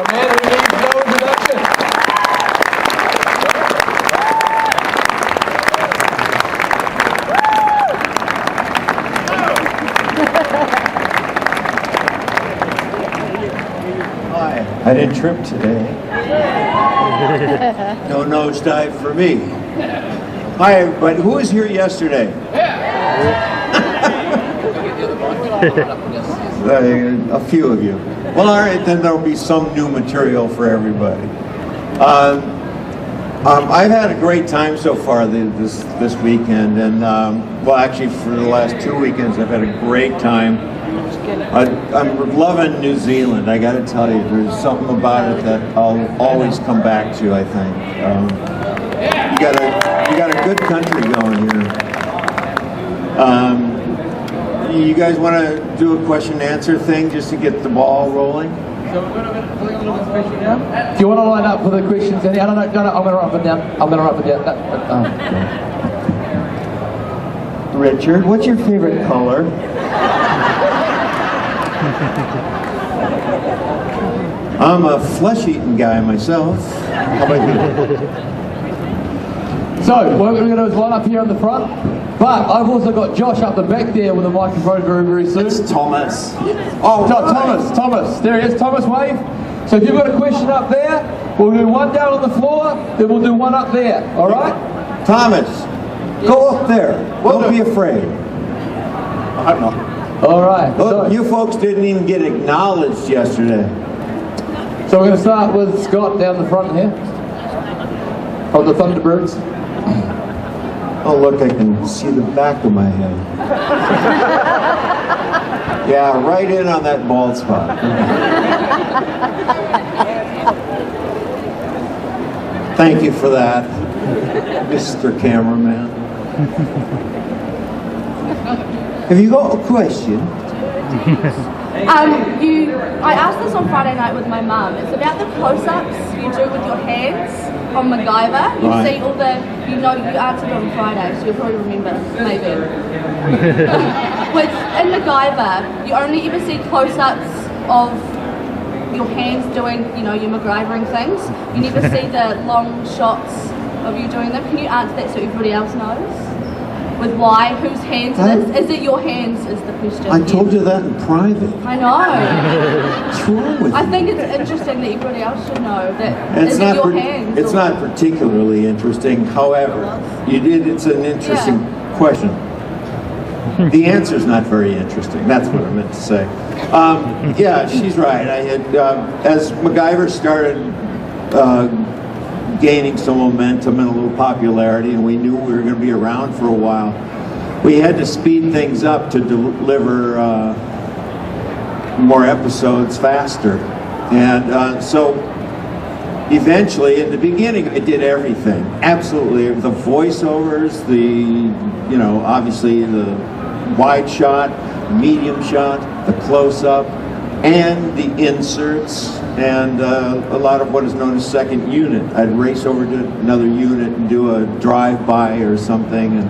A man who needs no introduction. Hi, I didn't trip today. No nosedive for me. Hi, everybody. Who was here yesterday? A few of you. Well, all right, then there'll be some new material for everybody. I've had a great time so far this weekend, and well, actually for the last 2 weekends, I've had a great time. I'm loving New Zealand. I got to tell you, there's something about it that I'll always come back to. I think you got a good country going here. You guys want to do a question and answer thing just to get the ball rolling? So we're going to put a little question down. If you want to line up for the questions, Andy, I'm going to write it down. I'm going to write it down. Richard, what's your favorite color? I'm a flesh-eating guy myself. How about you? So, what we're going to do is line up here in the front, but I've also got Josh up the back there with a microphone very, very soon. It's Thomas. Oh, Thomas. There he is. Thomas, wave. So if you've got a question up there, we'll do one down on the floor, then we'll do one up there, all right? Thomas, go up there. Don't be afraid. I'm not. All right. Look, so, you folks didn't even get acknowledged yesterday. So we're going to start with Scott down the front here, of the Thunderbirds. Oh, look, I can see the back of my head. Yeah, right in on that bald spot. Thank you for that, Mr. Cameraman. Have you got a question? I asked this on Friday night with my mum. It's about the close-ups you do with your hands on MacGyver. You see all the, you answered on Friday, so you'll probably remember, maybe. In MacGyver, you only ever see close-ups of your hands doing, your MacGyvering things. You never see the long shots of you doing them. Can you answer that so everybody else knows? With why, whose hands it is? Is it your hands is the question? I told you that in private. I know. What's wrong with you? I think it's interesting that everybody else should know that it's is not it your hands? It's not particularly interesting. However, it's an interesting question. The answer's not very interesting. That's what I meant to say. Yeah, she's right. I had as MacGyver started gaining some momentum and a little popularity, and we knew we were going to be around for a while. We had to speed things up to deliver more episodes faster, and so eventually, in the beginning, I did everything. Absolutely, the voiceovers, obviously the wide shot, medium shot, the close-up, and the inserts, and a lot of what is known as second unit. I'd race over to another unit and do a drive-by or something,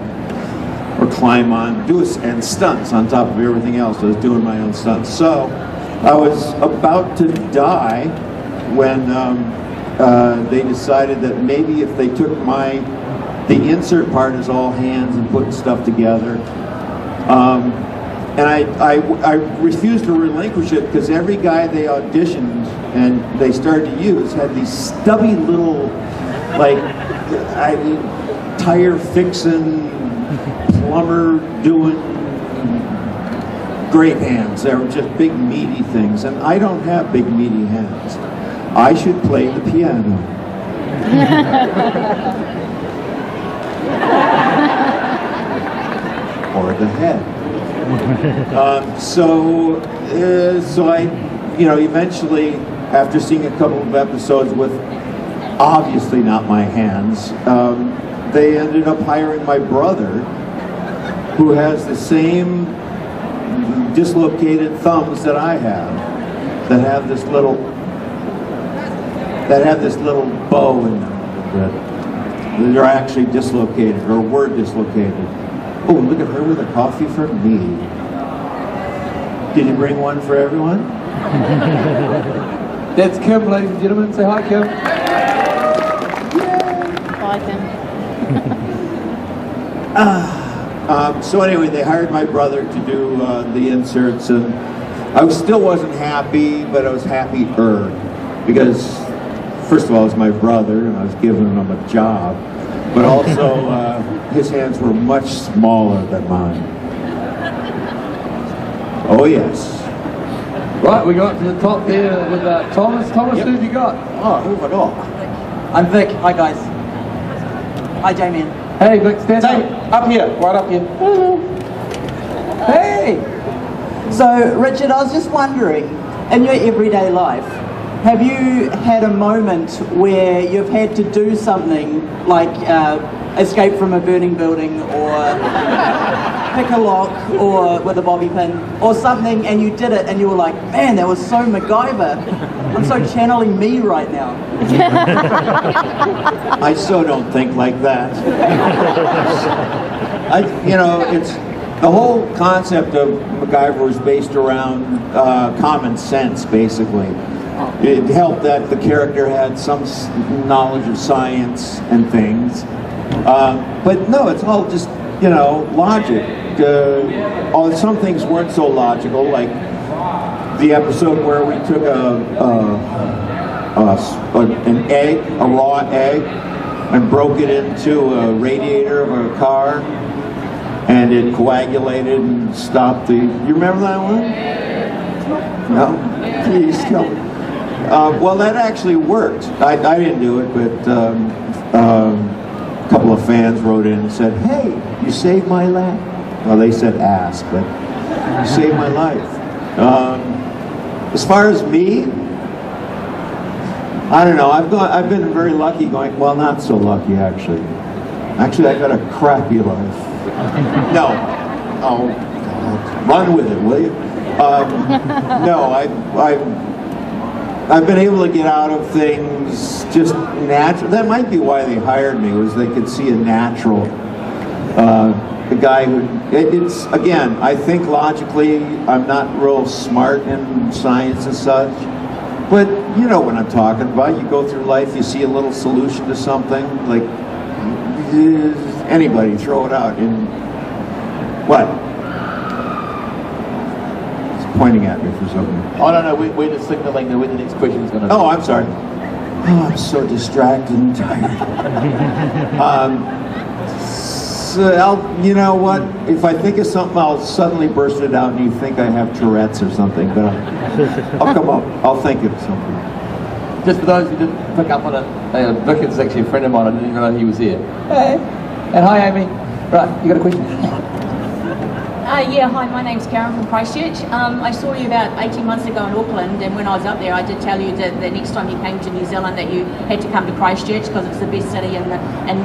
or climb on, and stunts on top of everything else. I was doing my own stunts. So I was about to die when they decided that maybe if they took the insert part is all hands and putting stuff together. And I refused to relinquish it because every guy they auditioned and they started to use had these stubby little, tire fixing, plumber doing great hands. They were just big meaty things, and I don't have big meaty hands. I should play the piano. Or the head. So I, eventually, after seeing a couple of episodes with obviously not my hands, they ended up hiring my brother, who has the same dislocated thumbs that I have, that have this little bow in them. They're actually dislocated, or were dislocated. Oh, look at her with a coffee for me. Did you bring one for everyone? That's Kim, ladies and gentlemen. Say hi, Kim. Hi, Tim. So anyway, they hired my brother to do the inserts, and I still wasn't happy, but I was happier because, first of all, it was my brother, and I was giving him a job, but also his hands were much smaller than mine. Oh yes. Right, we got to the top there with Thomas. Thomas, Yep. who have you got? Oh, who at all? I'm Vic. Hi, guys. Hi, Jamie. Hey, Vic, stand up. Up here. Right up here. Hey! So, Richard, I was just wondering, in your everyday life, have you had a moment where you've had to do something like escape from a burning building or pick a lock or with a bobby pin or something, and you did it and you were like, man, that was so MacGyver. I'm so channeling me right now. I so don't think like that. It's the whole concept of MacGyver was based around common sense, basically. It helped that the character had some knowledge of science and things, but no, it's all just logic. Some things weren't so logical, like the episode where we took an egg, a raw egg, and broke it into a radiator of a car, and it coagulated and stopped the. You remember that one? No? Please tell me. Well, that actually worked. I didn't do it, but a couple of fans wrote in and said, "Hey, you saved my life." Well, they said ass, but you saved my life. As far as me, I don't know. I've been very lucky going. Well, not so lucky actually. Actually, I got a crappy life. No. Oh, God. Run with it, will you? No, I've been able to get out of things just natural. That might be why they hired me, was they could see a natural. The guy who, it's, again, I think logically, I'm not real smart in science and such, but you know what I'm talking about. You go through life, you see a little solution to something, like, anybody throw it out, and what? He's pointing at me for something. I don't know, we're just signaling that when the next question is going to Oh, I'm sorry. Oh, I'm so distracted and tired. So you know what? If I think of something, I'll suddenly burst it out, and you think I have Tourette's or something. But I'll come up. I'll think of something. Just for those who didn't pick up on it, Vic is actually a friend of mine. I didn't even know he was here. Hey, and hi, Amy. Right, you got a question? Yeah, hi, my name's Karen from Christchurch. I saw you about 18 months ago in Auckland, and when I was up there I did tell you that the next time you came to New Zealand that you had to come to Christchurch because it's the best city in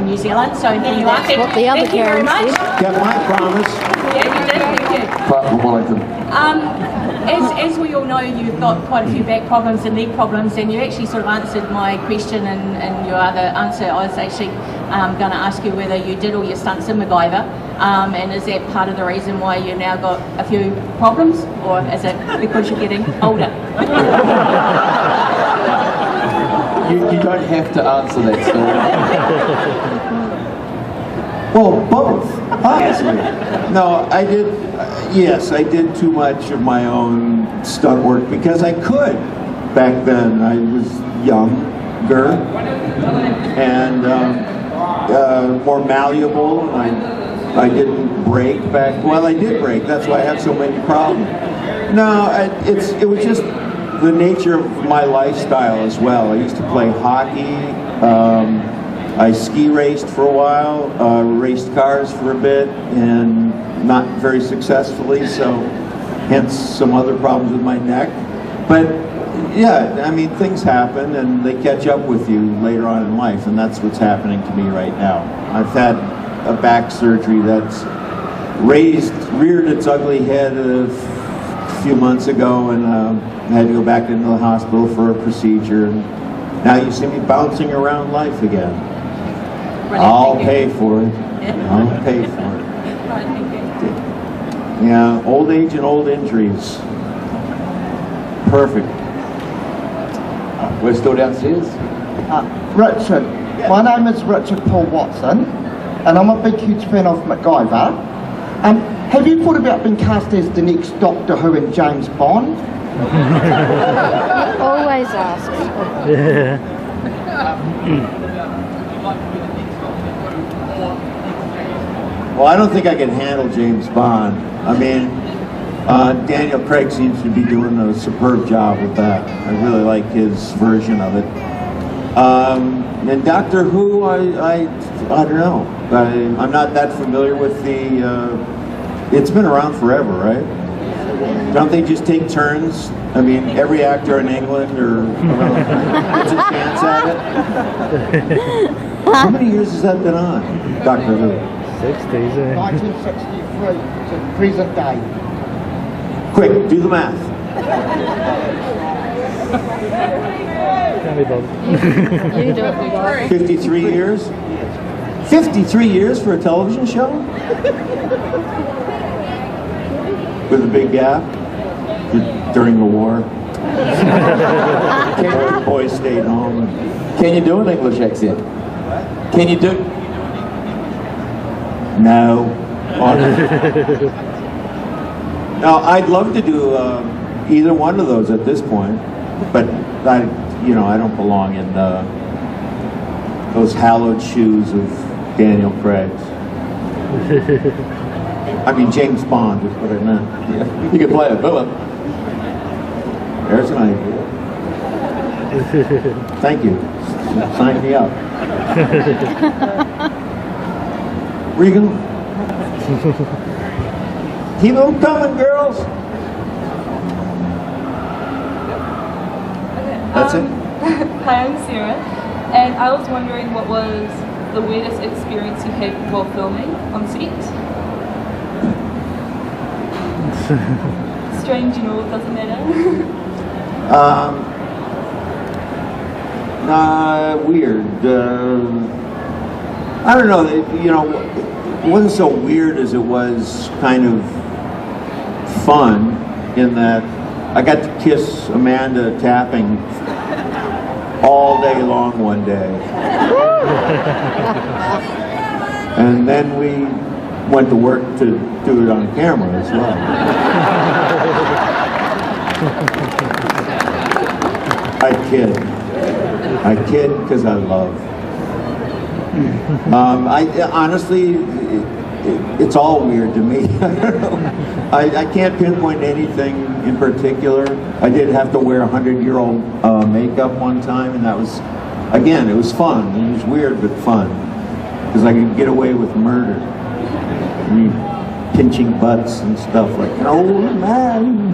New Zealand. So here you are. What the other Thank you very Karen much. said. Get my promise. Yeah, you did, thank you. Apart from Wellington. As we all know, you've got quite a few back problems and leg problems, and you actually sort of answered my question in your other answer. I was actually going to ask you whether you did all your stunts in MacGyver, and is that part of the reason why you now got a few problems, or is it because you're getting older? You don't have to answer that story. Well, both, honestly. No, I did. Yes, I did too much of my own stunt work because I could. Back then, I was younger and more malleable. I didn't break back. Well, I did break. That's why I have so many problems. No, it was just the nature of my lifestyle as well. I used to play hockey. I ski raced for a while, raced cars for a bit, and not very successfully, so hence some other problems with my neck. But yeah, I mean, things happen and they catch up with you later on in life, and that's what's happening to me right now. I've had a back surgery that's reared its ugly head a few months ago, and I had to go back into the hospital for a procedure, and now you see me bouncing around life again. I'll pay for it. I'll pay for it. Yeah, old age and old injuries. Perfect. We're still downstairs. Richard. My name is Richard Paul Watson, and I'm a big, huge fan of MacGyver. Have you thought about being cast as the next Doctor Who and James Bond? Always ask. Well, I don't think I can handle James Bond. I mean, Daniel Craig seems to be doing a superb job with that. I really like his version of it. And Doctor Who, I don't know. I'm not that familiar with the. It's been around forever, right? Don't they just take turns? I mean, every actor in England or gets a chance at it. How many years has that been on, Doctor Who? 60s, 1963 to present day. Quick, do the math. You do it, we got 53 years? 53 years for a television show? With a big gap during the war. Boys stayed home. Can you do an English accent? Can you do? No. Now, I'd love to do either one of those at this point, but I don't belong in those hallowed shoes of Daniel Craig. I mean, James Bond is what I meant. Yeah. You could play a villain. There's an idea. Thank you. Sign me up. Where you going? Keep them coming, girls. That's it? Hi, I'm Sarah, and I was wondering what was the weirdest experience you had while filming on set? Strange, it doesn't matter. Weird. I don't know. It wasn't so weird as it was kind of fun in that I got to kiss Amanda tapping all day long one day. And then we went to work to do it on camera as well. I kid because I love. I honestly, it's all weird to me. I don't know. I can't pinpoint anything in particular. I did have to wear 100-year-old makeup one time, and that was, again, it was fun. It was weird but fun because I could get away with murder. I mean, pinching butts and stuff like, oh man.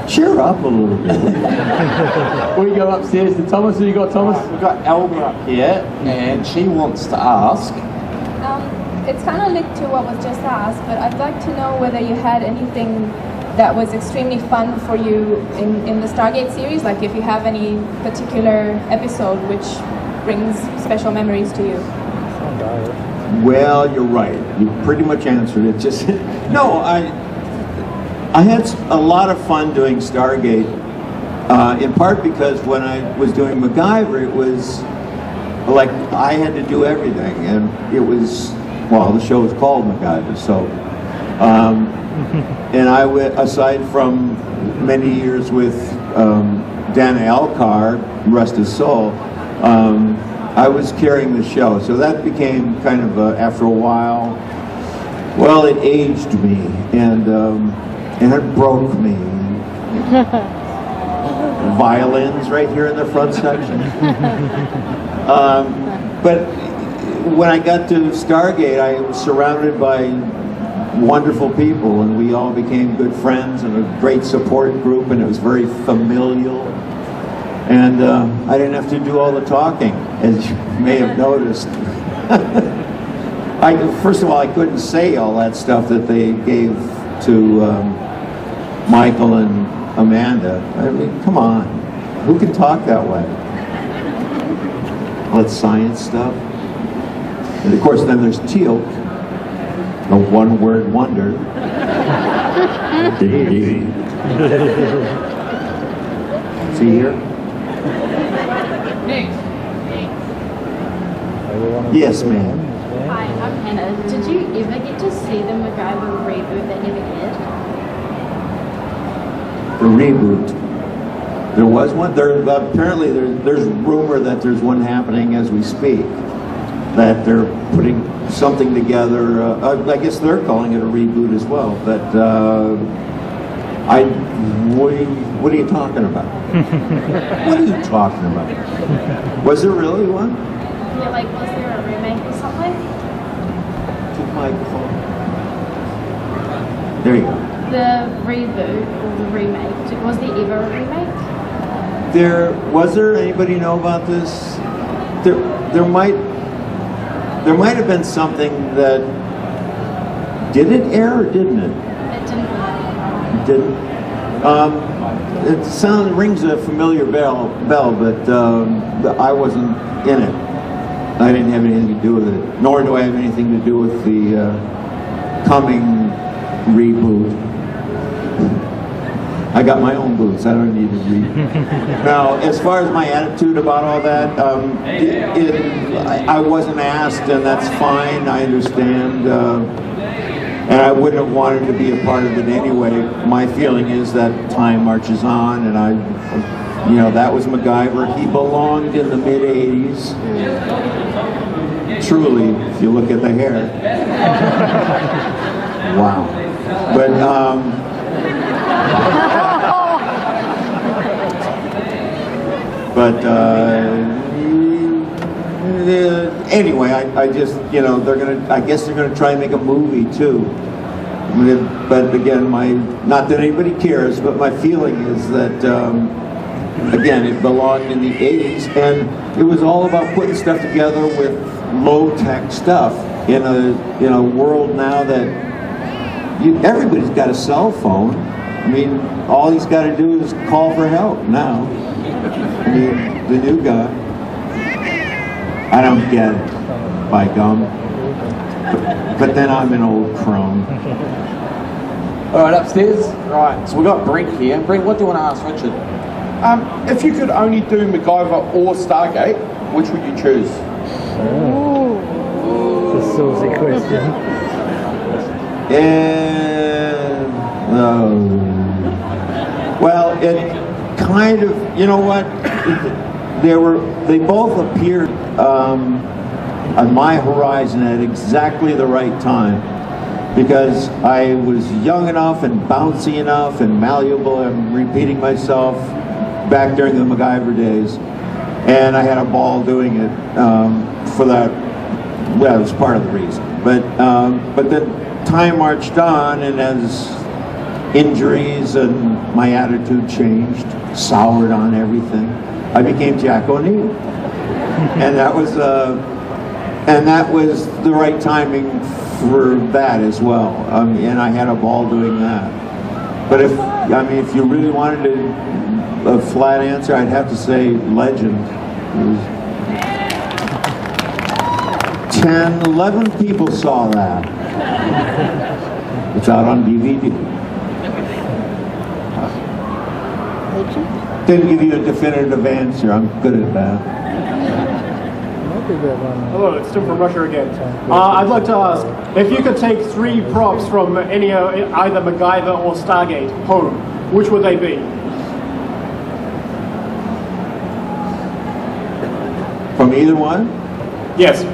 Cheer up a little bit. We go upstairs to Thomas. Who you got, Thomas? We've got Elba up here, and she wants to ask. It's kind of linked to what was just asked, but I'd like to know whether you had anything that was extremely fun for you in the Stargate series, like if you have any particular episode which brings special memories to you. Well, you're right. You pretty much answered it. Just no, I had a lot of fun doing Stargate, in part because when I was doing MacGyver, it was like I had to do everything, and it was, well, the show was called MacGyver, so, and aside from many years with Dana Elcar, rest his soul, I was carrying the show, so that became kind of, after a while, well, it aged me, and it broke me. Violins right here in the front section. But when I got to Stargate, I was surrounded by wonderful people, and we all became good friends and a great support group, and it was very familial. And I didn't have to do all the talking, as you may have noticed. First of all, I couldn't say all that stuff that they gave to Michael and Amanda. I mean, come on. Who can talk that way? All that science stuff. And of course, then there's Teal'c, a one-word wonder. See here? Yes, ma'am. Hi, I'm Hannah. Did you ever get to see the MacGyver reboot that never aired? The reboot. There was one. Apparently, there's rumor that there's one happening as we speak. That they're putting something together. I guess they're calling it a reboot as well. But what are you talking about? What are you talking about? Was there really one? Yeah, like was there a remake or something? There you go. The reboot or the remake. Was there ever a remake? Was there anybody know about this? There might have been something that did it air or didn't it? It didn't. It didn't. It rings a familiar bell, but I wasn't in it. I didn't have anything to do with it, nor do I have anything to do with the coming reboot. I got my own boots. I don't need to read. Now, as far as my attitude about all that, I wasn't asked, and that's fine. I understand, and I wouldn't have wanted to be a part of it anyway. My feeling is that time marches on, and that was MacGyver. He belonged in the mid-'80s. Truly, if you look at the hair. Wow. But anyway, I just, I guess they're gonna try and make a movie too. But again, not that anybody cares, but my feeling is that, again, it belonged in the 80s, and it was all about putting stuff together with low-tech stuff in a world now that everybody's got a cell phone. I mean, all he's got to do is call for help now. I mean, the new guy. I don't get it, by gum. But then I'm an old crone. All right, upstairs. Right, so we've got Brent here. Brent, what do you want to ask Richard? If you could only do MacGyver or Stargate, which would you choose? Ooh. It's a saucy question. Well, it kind of, you know what? They both appeared on my horizon at exactly the right time, because I was young enough and bouncy enough and malleable. I'm repeating myself back during the MacGyver days, and I had a ball doing it for that. Well, it was part of the reason, but then time marched on, and as injuries and my attitude changed, soured on everything, I became Jack O'Neill, and that was the right timing for that as well. And I had a ball doing that. But if you really wanted a flat answer, I'd have to say Legend. 10, 11 people saw that. It's out on DVD. Didn't give you a definitive answer. I'm good at that. Hello, it's Tim from Russia again. I'd like to ask, if you could take 3 props from either MacGyver or Stargate home, which would they be? From either one? Yes.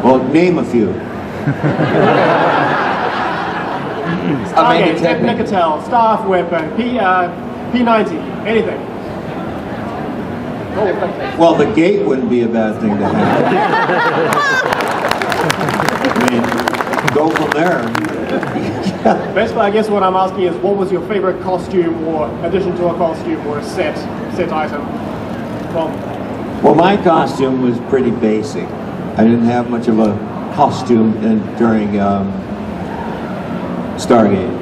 Well, name a few. Stargate, Nicotel, Staff Weapon, P90, anything. Well, the gate wouldn't be a bad thing to have. I mean, go from there. Basically, I guess what I'm asking is, what was your favorite costume or addition to a costume or a set item? Well, my costume was pretty basic. I didn't have much of a costume during Stargate.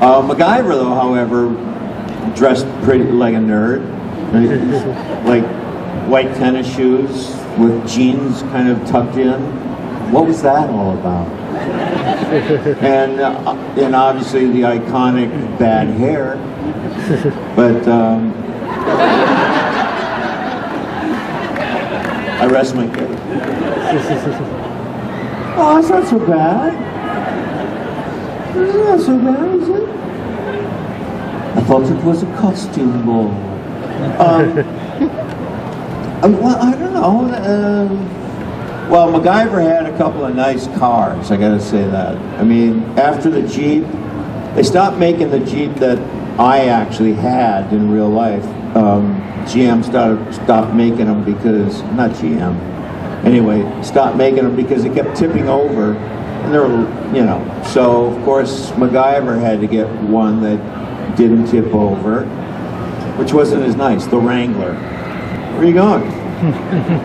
MacGyver, though, however, dressed pretty like a nerd. Like white tennis shoes with jeans kind of tucked in. What was that all about? and obviously the iconic bad hair. But I rest my case. Oh, that's not so bad. It's not so bad, is it? I thought it was a costume ball. Well, I don't know. Well, MacGyver had a couple of nice cars, I gotta say that. I mean, after the Jeep, they stopped making the Jeep that I actually had in real life. GM stopped making them because, not GM, anyway, stopped making them because it kept tipping over. And they're, you know, so of course MacGyver had to get one that didn't tip over, which wasn't as nice, the Wrangler. Where are you going?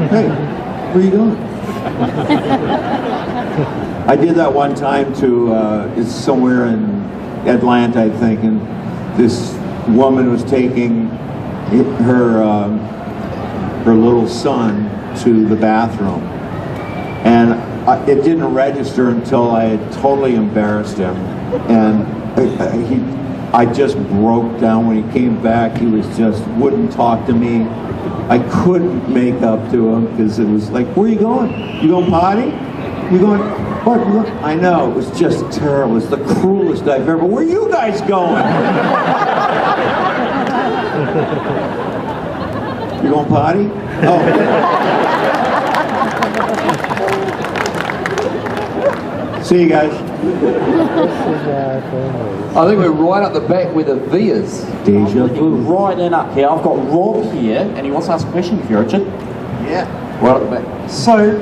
Hey, where are you going? I did that one time to, it's somewhere in Atlanta, I think, and this woman was taking her little son to the bathroom. And it didn't register until I had totally embarrassed him. And I just broke down when he came back. He was just, wouldn't talk to me. I couldn't make up to him because it was like, where are you going? You going potty? You going, what? I know, it was just terrible. It was the cruelest I've ever, where are you guys going? You going potty? Oh. See you guys. I think we're right up the back with the Vias. Deja vu. Right in up here. I've got Rob here, and he wants to ask a question of you, Richard. Yeah. Right up the back. So,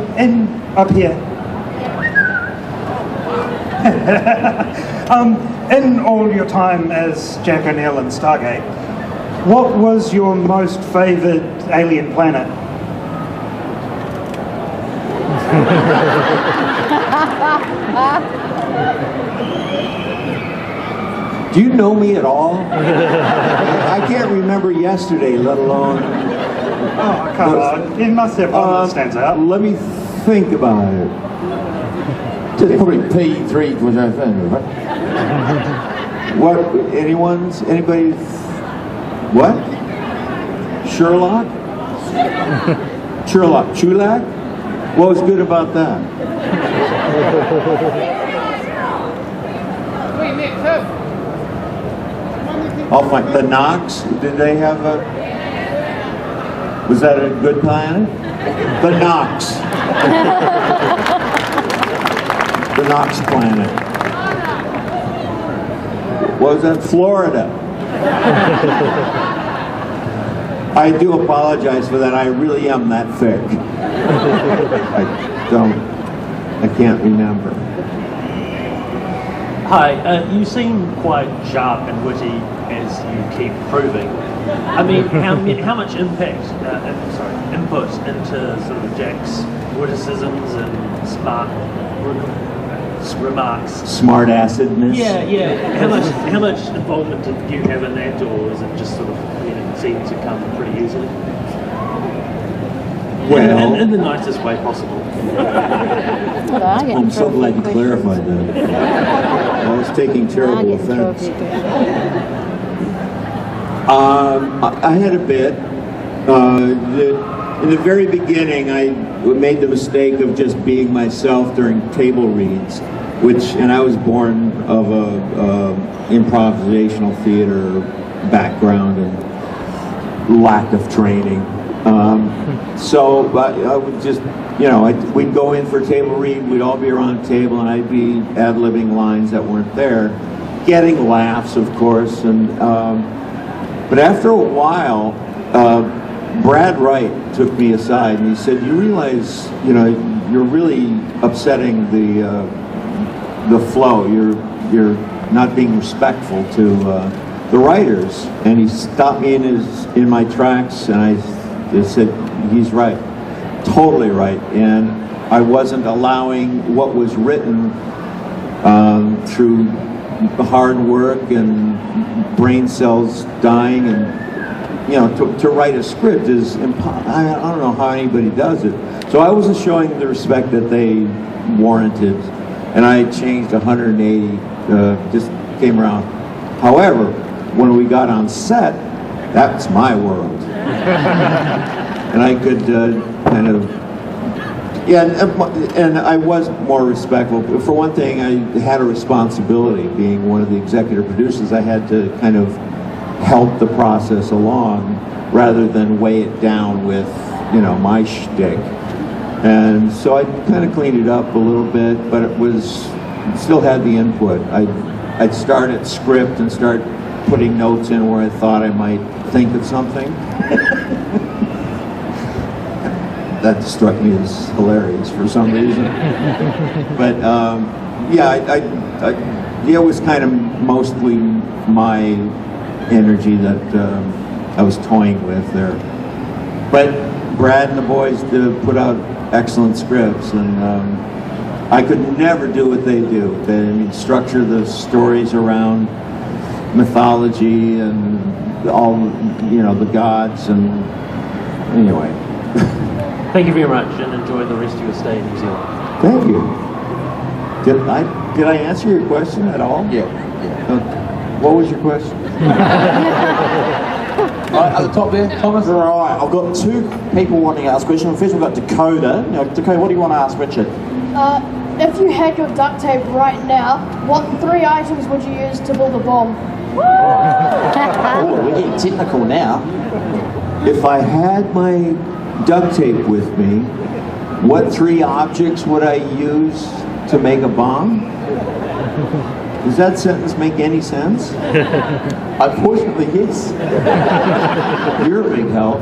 up here. In all your time as Jack O'Neill in Stargate, what was your most favoured alien planet? Do you know me at all? I can't remember yesterday, let alone... Oh, come on. You must have one that stands out. Let me think about it. Probably P3 was our thing, right? What? Anybody's? What? Sherlock? Chulak? What was good about that? I'll find the Nox. Did they have a? Was that a good planet? The Nox. The Nox planet. What was that? Florida. I do apologize for that. I really am that thick. I can't remember. Hi, you seem quite sharp and witty as you keep proving. I mean, how much input into sort of Jack's witticisms and smart remarks? Smart acidness? Yeah. How much involvement did you have in that, or is it just sort of, it seemed to come pretty easily? Well, in the nicest way possible. I'm so glad you clarified that. I was taking terrible offense. I had a bit. In the very beginning, I made the mistake of just being myself during table reads, and I was born of a improvisational theater background and lack of training. So I would just, we'd go in for a table read, we'd all be around a table, and I'd be ad-libbing lines that weren't there, getting laughs, of course. But after a while, Brad Wright took me aside and he said, "You realize, you're really upsetting the flow. You're not being respectful to the writers." And he stopped me in my tracks, and I said, "He's right, totally right." And I wasn't allowing what was written through hard work and brain cells dying, and to write a script is impossible. I don't know how anybody does it. So I wasn't showing the respect that they warranted. and I changed 180, just came around. However, when we got on set, that's my world. And I could kind of, yeah, and I was more respectful. For one thing, I had a responsibility. Being one of the executive producers, I had to kind of help the process along rather than weigh it down with, you know, my shtick. And so I kind of cleaned it up a little bit, but it was, still had the input. I'd start at script and start putting notes in where I thought I might think of something. That struck me as hilarious for some reason. But yeah, it was kind of mostly my energy that I was toying with there. But Brad and the boys put out excellent scripts, and I could never do what they do. They structure the stories around mythology and all, you know, the gods, and anyway. Thank you very much, and enjoy the rest of your stay in New Zealand. Thank you. Did I answer your question at all? Yeah. What was your question? Right, at the top there, Thomas. Right, I've got two people wanting to ask questions. First we've got Dakota. Now, Dakota, what do you want to ask Richard? If you had your duct tape right now, what 3 items would you use to build a bomb? Oh, we're getting technical now. If I had my duct tape with me, what 3 objects would I use to make a bomb? Does that sentence make any sense? Unfortunately, yes. You're a big help.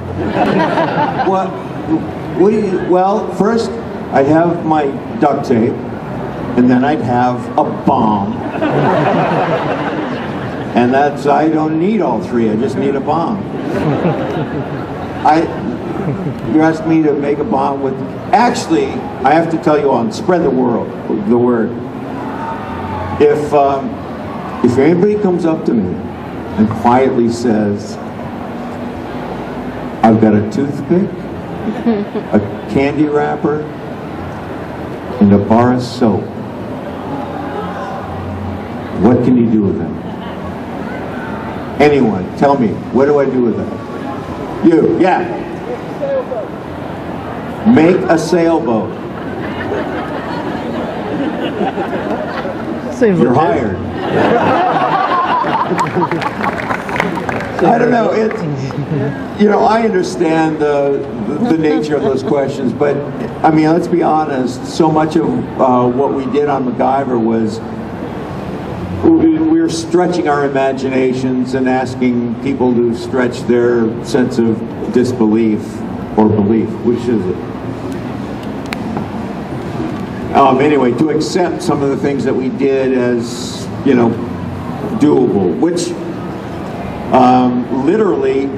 What do you, well, first I'd have my duct tape, and then I'd have a bomb. And that's, I don't need all 3, I just need a bomb. You asked me to make a bomb with, actually, I have to tell you on, spread the word. If anybody comes up to me and quietly says, I've got a toothpick, a candy wrapper, and a bar of soap, what can you do with them? Anyone, tell me, what do I do with that? You, yeah. Make a sailboat. You're hired. I don't know. It's, you know, I understand the nature of those questions, but I mean, let's be honest. So much of what we did on MacGyver was we were stretching our imaginations and asking people to stretch their sense of disbelief or belief. Which is it? Anyway, to accept some of the things that we did as, you know, doable, which literally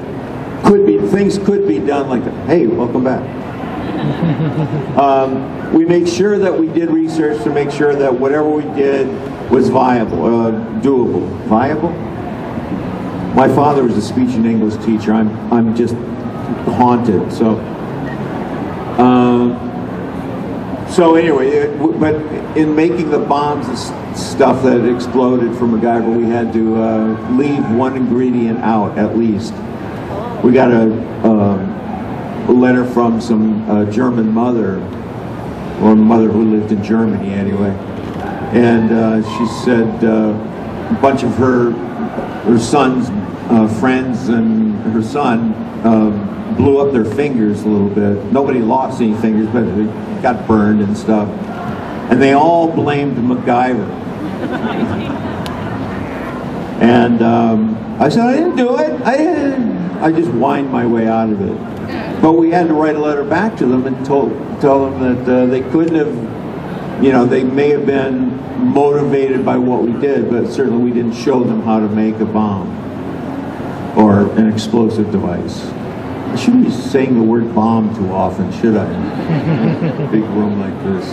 things could be done like that. Hey, welcome back. We made sure that we did research to make sure that whatever we did was viable, doable. Viable? My father was a speech and English teacher. I'm just haunted. So anyway, but in making the bombs and stuff that exploded from MacGyver, we had to leave one ingredient out at least. We got a letter from some German mother, or a mother who lived in Germany anyway, and she said a bunch of her son's friends and her son blew up their fingers a little bit. Nobody lost any fingers, but they got burned and stuff. And they all blamed MacGyver. And I said, I didn't do it. I just whined my way out of it. But we had to write a letter back to them and tell them that they couldn't have, you know, they may have been motivated by what we did, but certainly we didn't show them how to make a bomb or an explosive device. I shouldn't be saying the word bomb too often, should I? In a big room like this.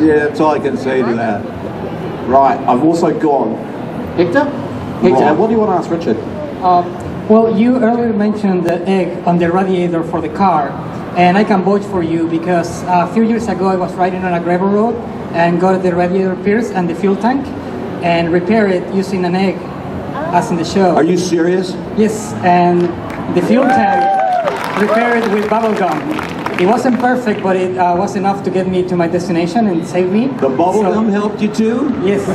Yeah, that's all I can say to that. Right, I've also got Hector. Hector, what do you want to ask Richard? Well, you earlier mentioned the egg on the radiator for the car. and I can vouch for you because a few years ago I was riding on a gravel road and got the radiator pierced and the fuel tank and repaired it using an egg, as in the show. Are you serious? Yes, and the fuel tank repaired it with bubble gum. It wasn't perfect, but it was enough to get me to my destination and save me. The bubble gum helped you too? Yes.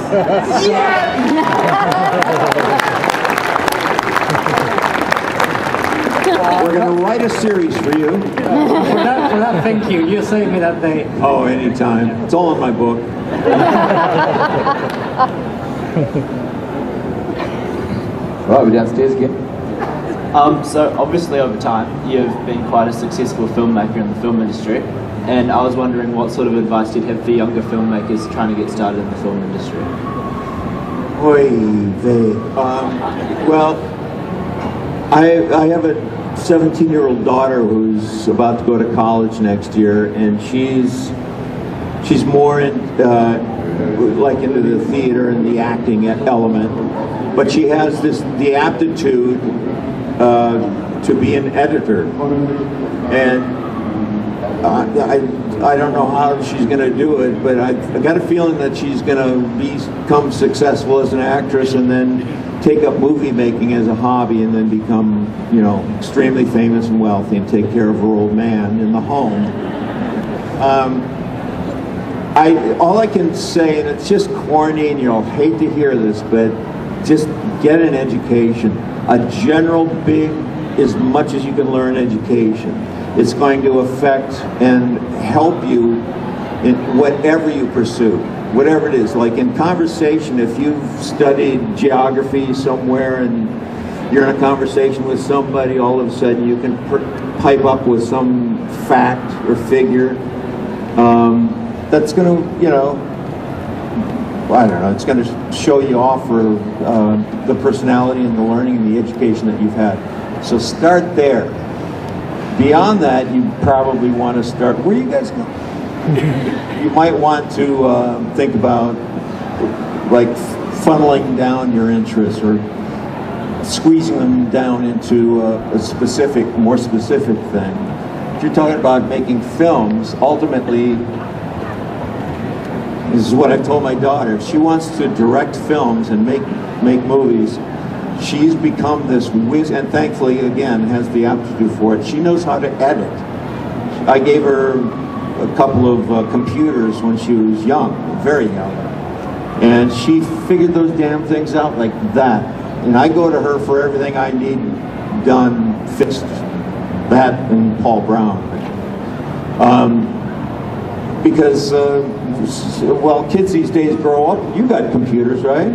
We're going to write a series for you. For that, thank you. You saved me that day. Oh, anytime. It's all in my book. Right, we're downstairs again. So obviously over time you've been quite a successful filmmaker in the film industry, and I was wondering what sort of advice you'd have for younger filmmakers trying to get started in the film industry. Well, I have a 17-year-old daughter who's about to go to college next year, and she's more in like into the theater and the acting element, but she has the aptitude to be an editor, and I don't know how she's going to do it, but I got a feeling that she's going to become successful as an actress and then take up movie making as a hobby and then become, you know, extremely famous and wealthy and take care of her old man in the home. All I can say, and it's just corny and you'll hate to hear this, but just get an education. A general big, as much as you can learn education. It's going to affect and help you in whatever you pursue, whatever it is. Like in conversation, if you've studied geography somewhere and you're in a conversation with somebody, all of a sudden you can pipe up with some fact or figure that's going to, you know, I don't know, it's going to show you off for the personality and the learning and the education that you've had. So start there. Beyond that, you probably want to start, where you guys go? You might want to think about like funneling down your interests or squeezing them down into a specific, more specific thing. If you're talking about making films, ultimately, this is what I've told my daughter. If she wants to direct films and make movies, she's become this whiz, and thankfully, again, has the aptitude for it. She knows how to edit. I gave her a couple of computers when she was young, very young, and she figured those damn things out like that. And I go to her for everything I need done, fixed, that and Paul Brown. Because, well, kids these days grow up, you got computers, right?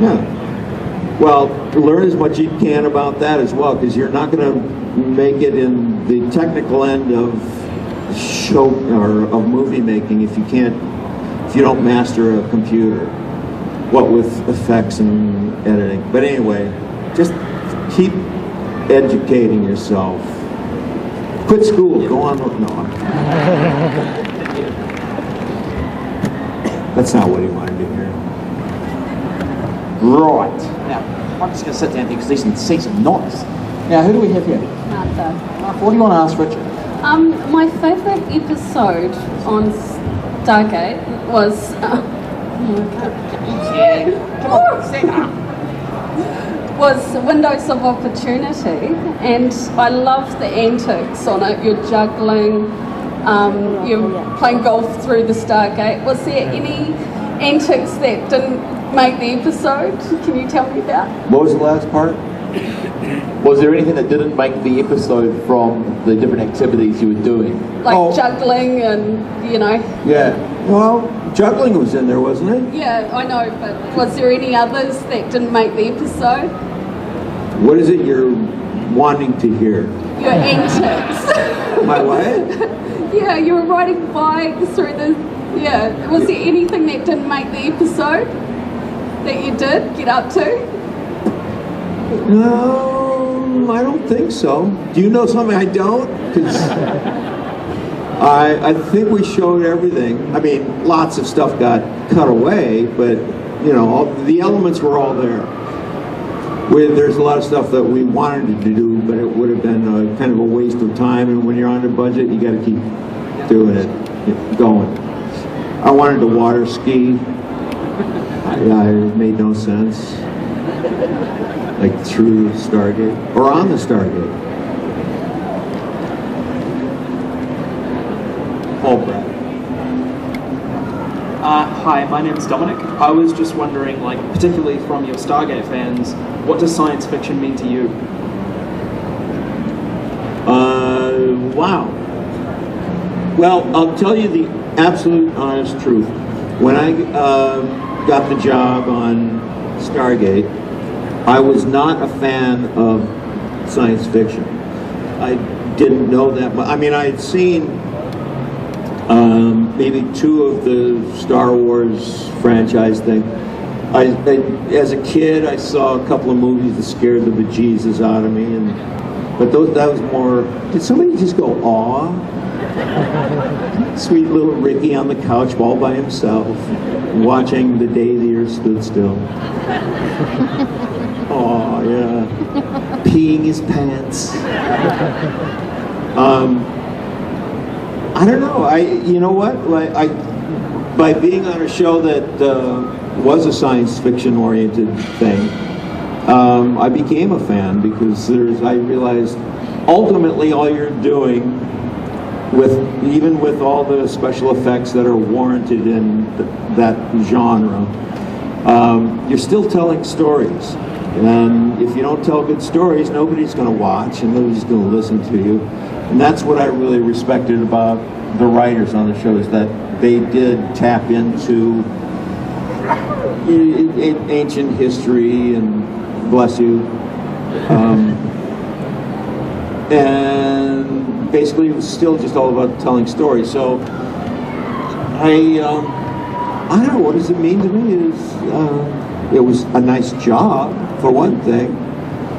Yeah. Well, learn as much as you can about that as well, because you're not going to make it in the technical end of show or of movie making if you don't master a computer. What with effects and editing. But anyway, just keep educating yourself. Quit school. Go on. No. That's not what he wanted to hear. Right. Now, I'm just going to sit down here because these seats are nice. Now, who do we have here? Martha. What do you want to ask Richard? My favourite episode on Stargate was... was Windows of Opportunity, and I loved the antics on it. You're juggling, you're playing golf through the Stargate. Was there any antics that didn't make the episode? Can you tell me about? What was the last part? Was there anything that didn't make the episode from the different activities you were doing? Like juggling and, you know. Yeah. Well, juggling was in there, wasn't it? Yeah, I know, but was there any others that didn't make the episode? What is it you're wanting to hear? Your antics. My what? Yeah, you were riding bikes through the... Yeah. Was there anything that didn't make the episode that you did get up to? No, I don't think so. Do you know something I don't? 'Cause I think we showed everything. I mean, lots of stuff got cut away, but, you know, the elements were all there. there's a lot of stuff that we wanted to do, but it would have been kind of a waste of time. And when you're on a budget, you got to keep doing it, going. I wanted to water ski. It made no sense. Like through Stargate or on the Stargate. Paul Brad. Hi, my name's Dominic. I was just wondering, like, particularly from your Stargate fans, what does science fiction mean to you? Wow. Well, I'll tell you the absolute honest truth. When I got the job on Stargate, I was not a fan of science fiction. I didn't know that much. I mean, I had seen maybe 2 of the Star Wars franchise thing. As a kid, I saw a couple of movies that scared the bejesus out of me, but that was more. Did somebody just go, aw? Sweet little Ricky on the couch all by himself, watching the day the earth stood still. Oh yeah, peeing his pants. I don't know. You know what? By being on a show that was a science fiction oriented thing, I became a fan because I realized ultimately all you're doing, even with all the special effects that are warranted in that genre, you're still telling stories. And if you don't tell good stories, nobody's going to watch and nobody's going to listen to you. And that's what I really respected about the writers on the show, is that they did tap into ancient history, and bless you. And basically it was still just all about telling stories. So I don't know, what does it mean to me is it was a nice job for one thing,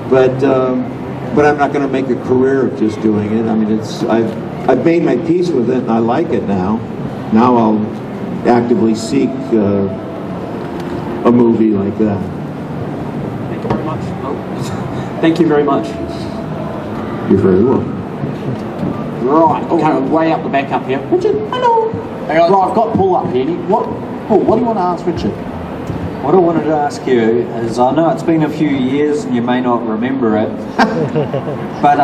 but I'm not going to make a career of just doing it. I mean, I've made my peace with it and I like it now. Now I'll actively seek a movie like that. Thank you very much. Oh. Thank you very much. You're very welcome. Right, okay, way up the back up here. Richard, hello. Right, I've got Paul up here. What do you want to ask Richard? What I wanted to ask you is, I know it's been a few years and you may not remember it, but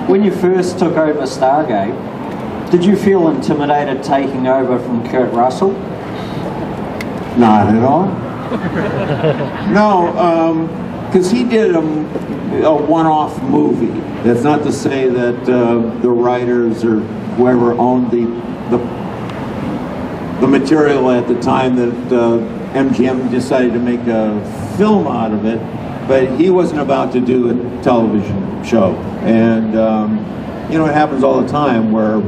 when you first took over Stargate, did you feel intimidated taking over from Kurt Russell? Not at all. No, because he did a one-off movie. That's not to say that the writers or whoever owned the material at the time that MGM decided to make a film out of it, but he wasn't about to do a television show. And you know, it happens all the time where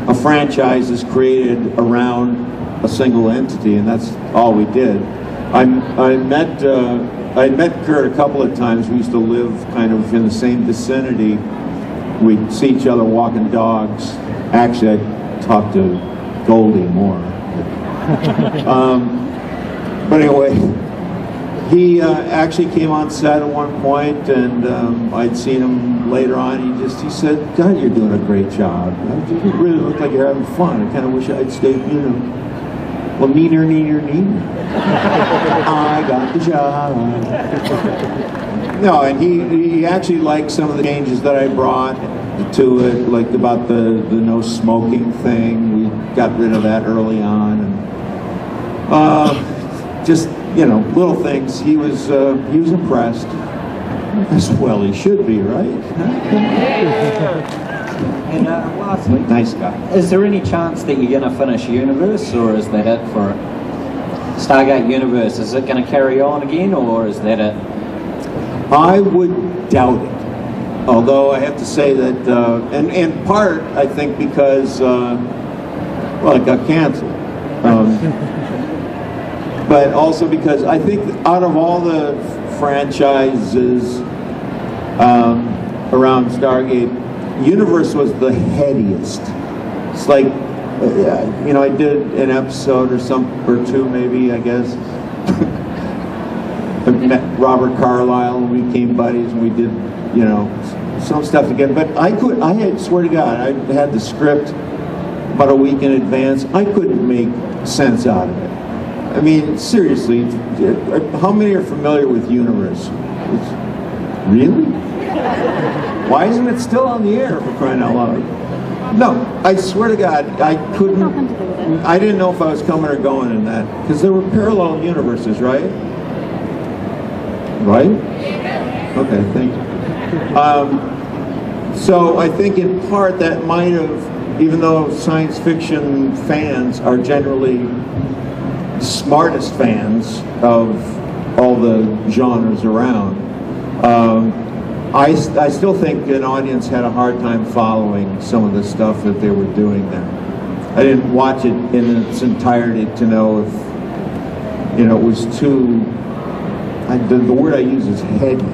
a franchise is created around a single entity, and that's all we did. I met Kurt a couple of times. We used to live kind of in the same vicinity. We'd see each other walking dogs. Actually, I talked to Goldie more. But anyway, he actually came on set at one point, and I'd seen him later on. He said, "God, you're doing a great job. You really look like you're having fun. I kind of wish I'd stayed, you know, well, neener. I got the job." No, and he actually liked some of the changes that I brought to it, like about the no smoking thing. We got rid of that early on, and just, you know, little things. He was impressed. As well he should be, right? And lastly, nice guy. Is there any chance that you're going to finish Universe, or is that it for it? Stargate Universe, is it going to carry on again, or is that it? I would doubt it. Although I have to say that, and in part, I think because, well, it got canceled. But also because I think out of all the franchises around Stargate, Universe was the headiest. It's like, you know, I did an episode or two maybe, I guess. I met Robert Carlyle and we became buddies and we did, you know, some stuff together. But I swear to God, I had the script about a week in advance. I couldn't make sense out of it. I mean, seriously, how many are familiar with Universe? Really? Why isn't it still on the air, for crying out loud? No, I swear to God, I couldn't. I didn't know if I was coming or going in that, because there were parallel universes, right? Right? Okay, thank you. So I think in part that might have, even though science fiction fans are generally the smartest fans of all the genres around, I still think an audience had a hard time following some of the stuff that they were doing there. I didn't watch it in its entirety to know if, you know, it was too, the word I use is heady.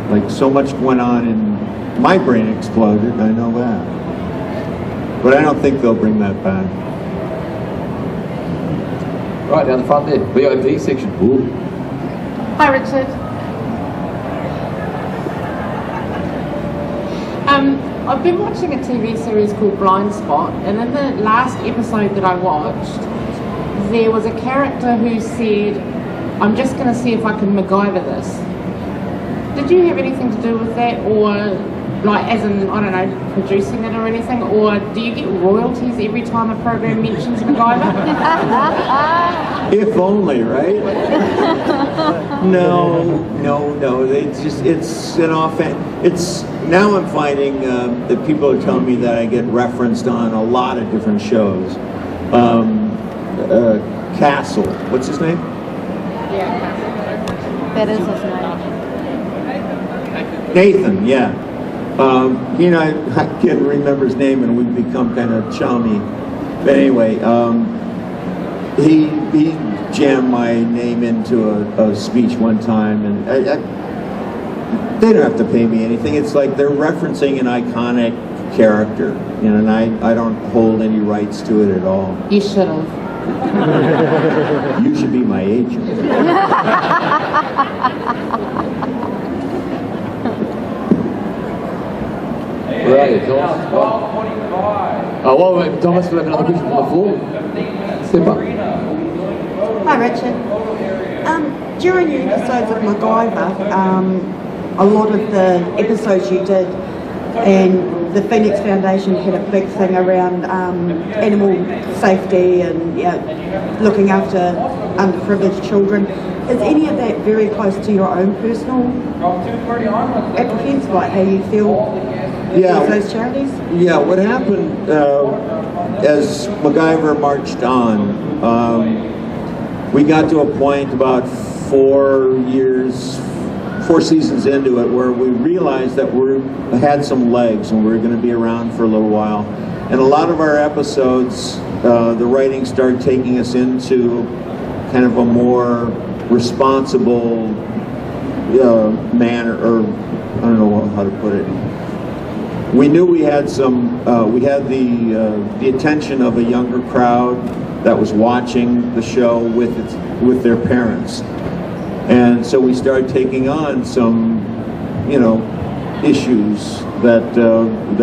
Like so much went on and my brain exploded, I know that. But I don't think they'll bring that back. Right down the front there, VIP section. Ooh. Hi Richard. I've been watching a TV series called Blind Spot, and in the last episode that I watched, there was a character who said, "I'm just going to see if I can MacGyver this." Did you have anything to do with that, or like as in, I don't know, producing it or anything, or do you get royalties every time a program mentions MacGyver? If only, right? No. It's an offhand. Now I'm finding that people are telling me that I get referenced on a lot of different shows. Castle, what's his name? Yeah, That is his name. Nathan, yeah. He and I can't remember his name, and we've become kind of chummy. But anyway, he jammed my name into a speech one time, and they don't have to pay me anything. It's like they're referencing an iconic character, you know, and I don't hold any rights to it at all. You should have. You should be my agent. Right, Thomas. Oh, well, Thomas, we'll have another question from the floor. Step up. Hi, Richard. During your episodes of MacGyver, a lot of the episodes you did, and the Phoenix Foundation had a big thing around animal safety and looking after underprivileged children. Is any of that very close to your own personal appetite, like how you feel with those charities? Yeah, what happened as MacGyver marched on, we got to a point about 4 seasons into it where we realized that we had some legs and we were going to be around for a little while. And a lot of our episodes, the writing started taking us into kind of a more responsible manner, or I don't know how to put it. We knew we had we had the attention of a younger crowd that was watching the show with their parents. And so we started taking on some, you know, issues that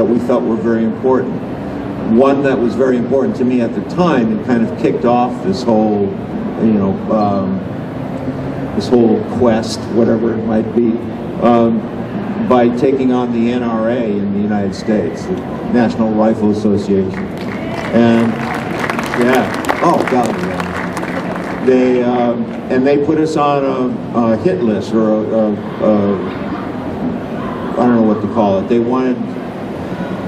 we felt were very important. One that was very important to me at the time and kind of kicked off this whole, you know, this whole quest, whatever it might be, by taking on the NRA in the United States, the National Rifle Association. And oh God, yeah. They put us on a hit list, or I don't know what to call it. They wanted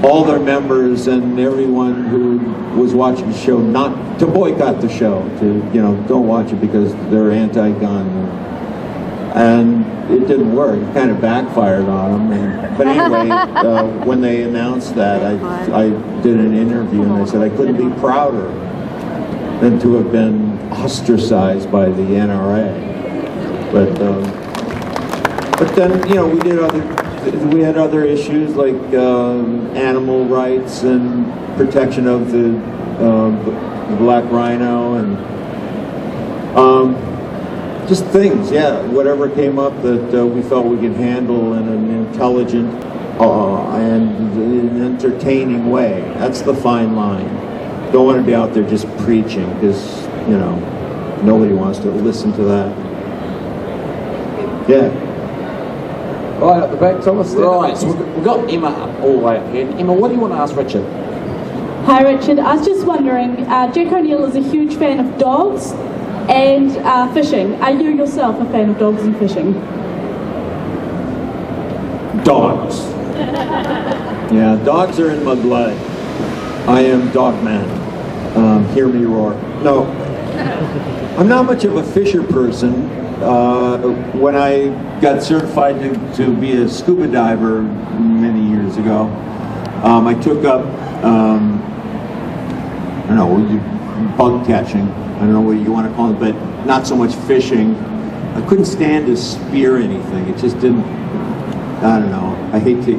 all their members and everyone who was watching the show not to boycott the show, to, you know, don't watch it because they're anti-gun. And it didn't work. It kind of backfired on them. But anyway, when they announced that, I did an interview and I said I couldn't be prouder than to have been ostracized by the NRA. But then, you know, we had other issues like animal rights and protection of the black rhino, and Just things, yeah, whatever came up that we felt we could handle in an intelligent and an entertaining way. That's the fine line. Don't want to be out there just preaching, because, you know, nobody wants to listen to that. Yeah. Right up the back, Thomas. Right, so we've got Emma all the way up here. Emma, what do you want to ask Richard? Hi Richard, I was just wondering, Jack O'Neill is a huge fan of dogs and fishing. Are you yourself a fan of dogs and fishing? Dogs. Yeah, dogs are in my blood. I am dog man. Hear me roar. No, I'm not much of a fisher person. When I got certified to be a scuba diver many years ago, I took up, I don't know, bug catching. I don't know what you want to call it, but not so much fishing. I couldn't stand to spear anything. It just didn't, I don't know. I hate to,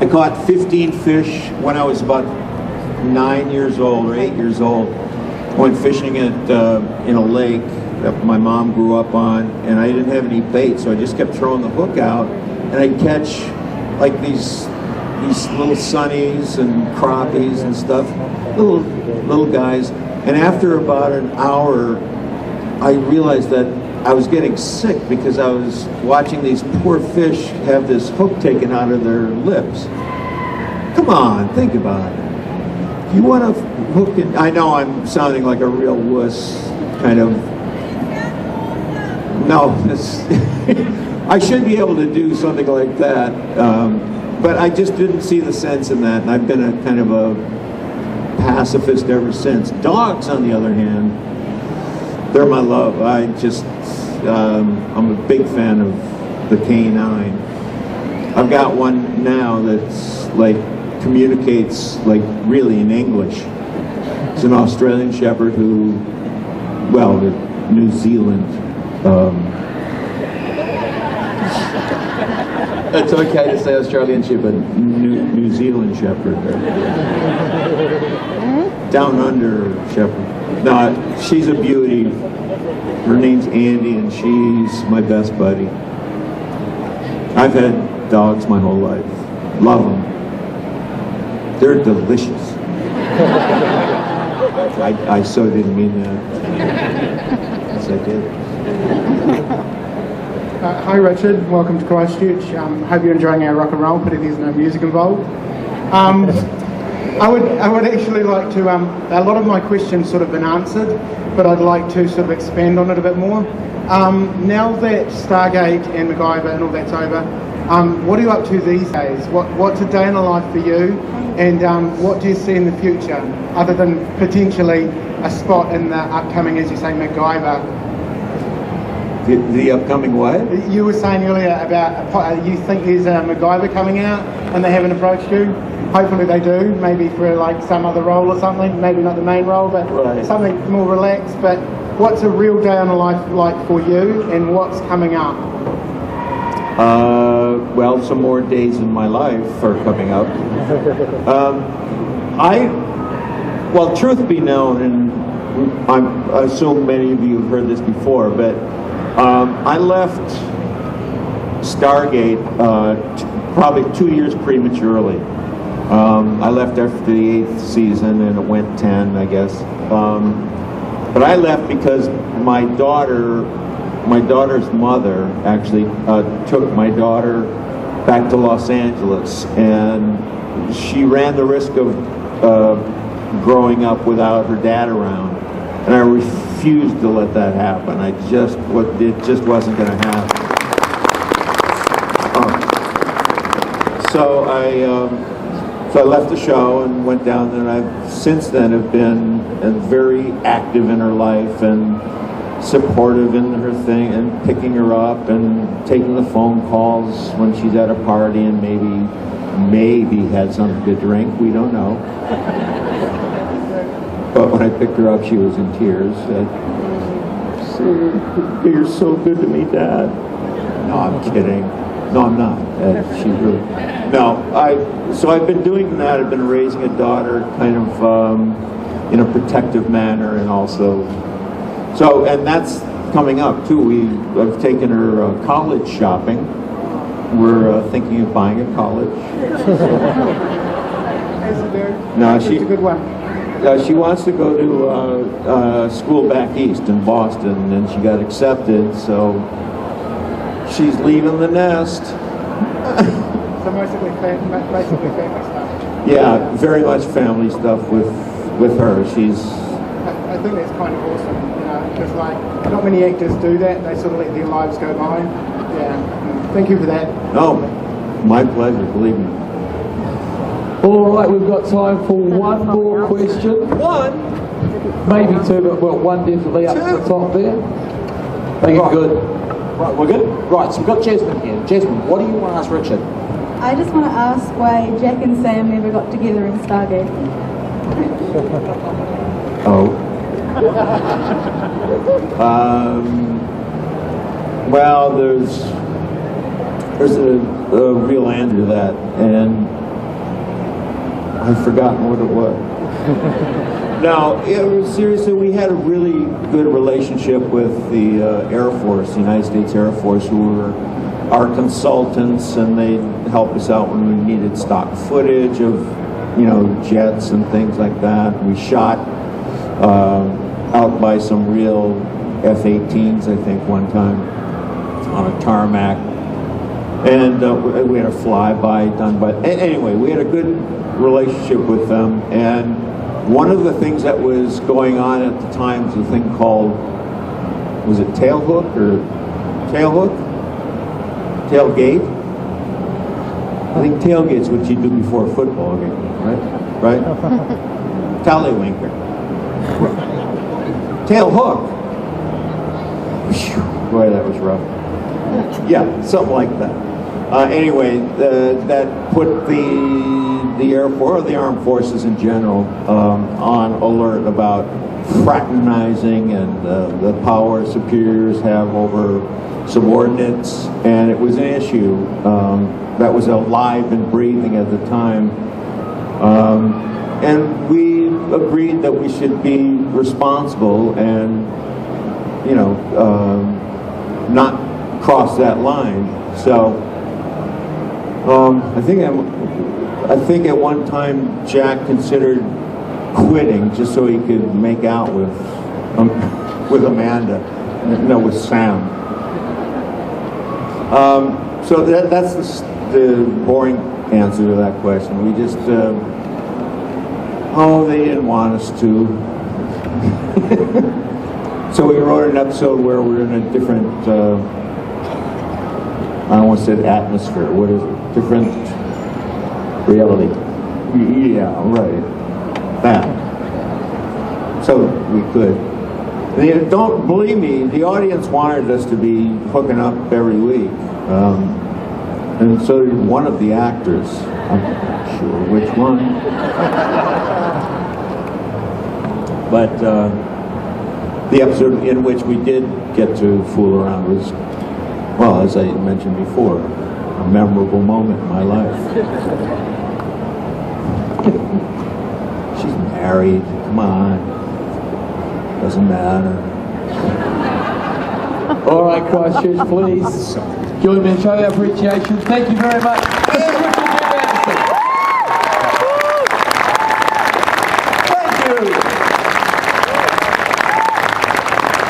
I caught 15 fish when I was about 9 years old or 8 years old. I went fishing at, in a lake that my mom grew up on, and I didn't have any bait, so I just kept throwing the hook out, and I'd catch like these little sunnies and crappies and stuff, little guys. And after about an hour, I realized that I was getting sick because I was watching these poor fish have this hook taken out of their lips. Come on, think about it. You want to hook it? I know I'm sounding like a real wuss, kind of. No, I should be able to do something like that, but I just didn't see the sense in that, and I've been a kind of a pacifist ever since. Dogs, on the other hand, they're my love. I just, I'm a big fan of the canine. I've got one now that's like communicates like really in English. It's an Australian Shepherd who, well, New Zealand. It's okay to say Australian Shepherd. New Zealand Shepherd. Down under Shepherd. No, she's a beauty. Her name's Andy, and she's my best buddy. I've had dogs my whole life. Love them. They're delicious. I so didn't mean that. Yes, I did. Hi Richard, welcome to Christchurch. Hope you're enjoying our rock and roll, but there's no music involved. I would actually like to, a lot of my questions sort of been answered, but I'd like to sort of expand on it a bit more. Now that Stargate and MacGyver and all that's over, what are you up to these days? What's a day in the life for you, and what do you see in the future, other than potentially a spot in the upcoming, as you say, MacGyver? The upcoming what? You were saying earlier about you think there's a MacGyver coming out and they haven't approached you. Hopefully they do, maybe for like some other role or something, maybe not the main role, but something more relaxed. But what's a real day on a life like for you, and what's coming up? Well, some more days in my life are coming up. Well, truth be known, and I assume many of you have heard this before, but I left Stargate probably 2 years prematurely. I left after the 8th season, and it went 10, I guess. But I left because my daughter's mother actually took my daughter back to Los Angeles, and she ran the risk of growing up without her dad around. And I refused to let that happen. It just wasn't going to happen. So I left the show and went down there, and I've since then have been very active in her life and supportive in her thing, and picking her up and taking the phone calls when she's at a party and maybe had something to drink. We don't know. But when I picked her up, she was in tears. You're so good to me, Dad. No, I'm kidding. No, I'm not. She really. No, so I've been doing that. I've been raising a daughter, kind of in a protective manner, and also. So, and that's coming up too. I've taken her college shopping. We're thinking of buying a college. No, That's a good one. She wants to go to school back east in Boston, and she got accepted, so she's leaving the nest. So basically family stuff. Yeah, very much family stuff with her. She's. I think that's kind of awesome, you know, because like not many actors do that. They sort of let their lives go by. Yeah. Thank you for that. Oh, my pleasure. Believe me. All right, we've got time for one more question. One? Maybe two, but well, one definitely up to the top there. Make it good. Right, we're good? Right, so we've got Jasmine here. Jasmine, what do you want to ask Richard? I just want to ask why Jack and Sam never got together in Stargate. Oh. Well, there's a real answer to that, and I've forgotten what it was. No, seriously, we had a really good relationship with the Air Force, the United States Air Force, who were our consultants, and they'd help us out when we needed stock footage of, you know, jets and things like that. We shot out by some real F-18s, I think, one time on a tarmac. And we had a flyby done by... Anyway, we had a good relationship with them, and one of the things that was going on at the time was a thing called, was it tailhook or tailhook? Tailgate? I think tailgate's what you do before a football game, right? Right? Tallywinker. Tailhook. Boy, that was rough. Yeah, something like that. Anyway, that put the Air Force, or the Armed Forces in general, on alert about fraternizing and the power superiors have over subordinates, and it was an issue that was alive and breathing at the time. And we agreed that we should be responsible and, you know, not cross that line. So I think at one time Jack considered quitting just so he could make out with Amanda, no, with Sam. So that's the boring answer to that question. We just they didn't want us to. So we wrote an episode where we're in a different, I don't want to say atmosphere, what is it? Different reality. Yeah, right. That. So we could. Don't believe me, the audience wanted us to be hooking up every week. And so did one of the actors. I'm not sure which one. But the episode in which we did get to fool around was, well, as I mentioned before, a memorable moment in my life. She's married, come on. Doesn't matter. All right, Christchurch, please join me in showing our appreciation. Thank you very much.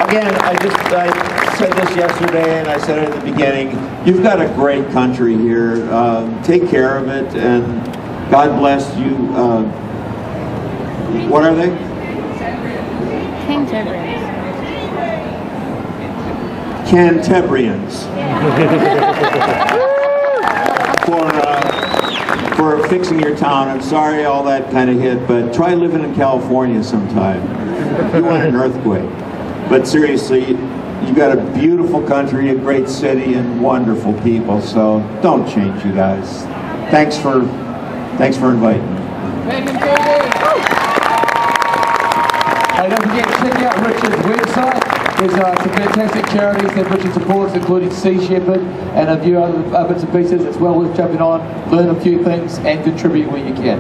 Again, I said this yesterday, and I said it at the beginning. You've got a great country here. Take care of it, and God bless you. What are they? Cantabrians. For fixing your town. I'm sorry all that kind of hit, but try living in California sometime. You want an earthquake. But seriously, you got a beautiful country, a great city, and wonderful people. So don't change, you guys. Thanks for inviting me. Hey, don't forget to check out Richard's website. There's some fantastic charities that Richard supports, including Sea Shepherd and a few other bits and pieces. It's well worth jumping on, learn a few things, and contribute where you can.